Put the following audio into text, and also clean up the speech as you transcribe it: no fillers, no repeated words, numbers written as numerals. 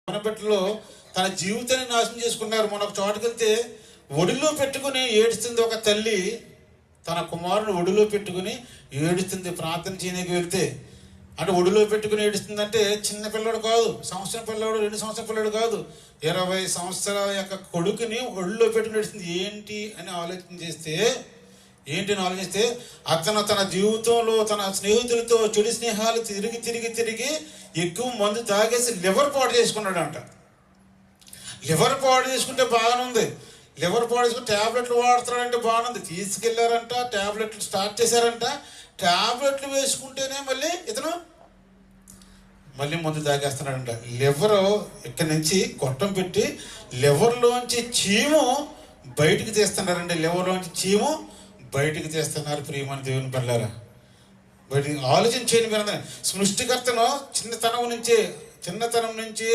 కొనపెట్టలో తన జీవితాన్ని నాశనం చేసుకున్నారు. మన ఒక చోటుకి వెళ్తే ఒడిలో పెట్టుకుని ఏడుస్తుంది ఒక తల్లి, తన కుమారుడు ఒడిలో పెట్టుకుని ఏడుస్తుంది ప్రార్థన చేయడానికి వెళ్తే. అంటే ఒడిలో పెట్టుకుని ఏడుస్తుందంటే చిన్న పిల్లడు కాదు, సంవత్సరం పిల్లడు, 2 సంవత్సరం పిల్లడు కాదు, 20 సంవత్సరాల యొక్క కొడుకుని ఒడిలో పెట్టుకుని ఏడుస్తుంది. ఏంటి అని ఆలోచిస్తే అతను తన జీవితంలో తన స్నేహితులతో చెడు స్నేహాలు తిరిగి ఎక్కువ మందు తాగేసి లివర్ పాడు చేసుకున్నాడంట. లివర్ పాడు చేసుకుంటే బాగానే ఉంది, లివర్ పాడు చేసుకుని ట్యాబ్లెట్లు వాడుతున్నాడంటే బాగానే ఉంది. తీసుకెళ్లారంట, ట్యాబ్లెట్లు స్టార్ట్ చేశారంట. ట్యాబ్లెట్లు వేసుకుంటేనే మళ్ళీ మందు తాగేస్తున్నాడంట. లివర్ ఇక్కడి నుంచి గొట్టం పెట్టి లివర్లోంచి చీము బయటికి తీస్తున్నారండి. లివర్లోంచి చీము బయటికి తీస్తున్నారు. ప్రియమైన దేవుని పిల్లారా, బయటికి ఆలోచించేయండి. మీరు సృష్టికర్తను చిన్నతనం నుంచి